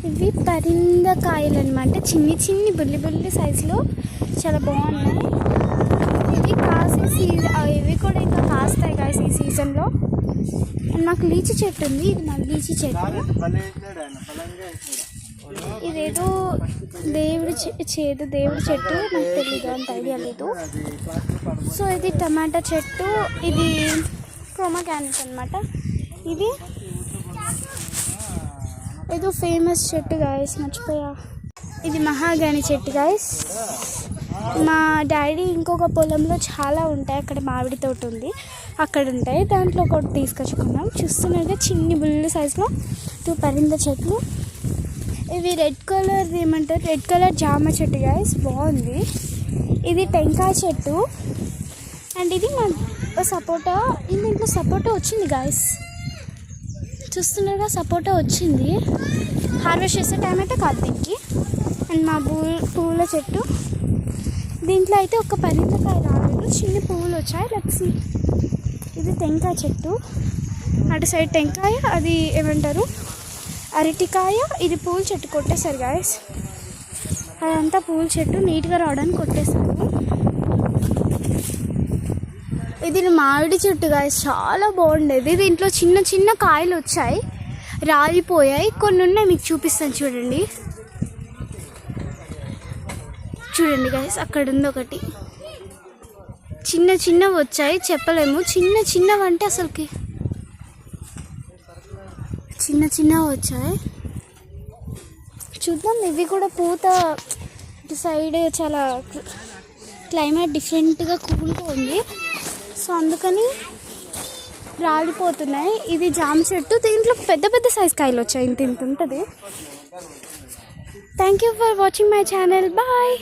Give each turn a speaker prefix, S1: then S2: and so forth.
S1: ఇవి పరింద కాయలు అనమాట, చిన్ని చిన్ని బుల్లి బుల్లి సైజులో చాలా బాగున్నాయి. ఇవి కాసే ఇవి కూడా ఇంకా కాస్తాయి గాయస్ ఈ సీజన్లో. అండ్ మాకు లీచి చెట్టు ఉంది, ఇది మా లీచి చెట్టు. ఇదేదో దేవుడి చెట్టు, నాకు తెలీదు, అంత ఐడియా లేదు. సో ఇది టమాటా చెట్టు, ఇది పొమగ్రానేట్ అనమాట. ఇది ఏదో ఫేమస్ చెట్టు గాయస్, మర్చిపోయా. ఇది మహాగని చెట్టు గాయస్. మా డాడీ ఇంకొక పొలంలో చాలా ఉంటాయి, అక్కడ మామిడి తోట ఉంది, అక్కడ ఉంటాయి. దాంట్లో ఒకటి తీసుకొచ్చుకున్నాం. చూస్తున్నది చిన్ని బుల్లి సైజులో 2 పరింద చెట్లు. ఇవి రెడ్ కలర్, ఏమంటారు, రెడ్ కలర్ జామ చెట్టు గాయస్, బాగుంది. ఇది టెంకాయ చెట్టు. అండ్ ఇది మా సపోటా. దీంట్లో సపోటా వచ్చింది గాయస్, చూస్తున్నారుగా, సపోటా వచ్చింది. హార్వెస్ట్ చేసే టైం అయితే కాదు దీనికి. అండ్ మా పువ్వుల చెట్టు, దీంట్లో అయితే ఒక పరిందకాయ రాలేదు, చిన్న పువ్వులు వచ్చాయి. లక్ష్మి. ఇది టెంకాయ చెట్టు, అటు సైడ్ టెంకాయ, అది ఏమంటారు అరటికాయ. ఇది పూల చెట్టు కొట్టేశారు గాయస్, అదంతా పూల చెట్టు నీట్గా రావడానికి కొట్టేశారు. ఇది మామిడి చెట్టు గాయస్, చాలా బాగుండేది. దీంట్లో చిన్న చిన్న కాయలు వచ్చాయి, రాలిపోయాయి. కొన్ని ఉన్నాయి, మీకు చూపిస్తాను చూడండి. చూడండి గాయస్, అక్కడ ఉంది ఒకటి. చిన్న చిన్నవి వచ్చాయి, చెప్పలేము. చిన్న చిన్నవి అంటే అసలుకి చిన్న చిన్నవి వచ్చాయి. చూద్దాం. ఇవి కూడా పూత. ఇటు సైడ్ చాలా క్లైమేట్ డిఫరెంట్గా కూల్గా ఉంది, సో అందుకని రాలిపోతున్నాయి. ఇది జామ చెట్టు, దీంట్లో పెద్ద పెద్ద సైజ్ కాయలు వచ్చాయి, ఇంత ఇంత ఉంటుంది. Thank you for watching my channel. Bye.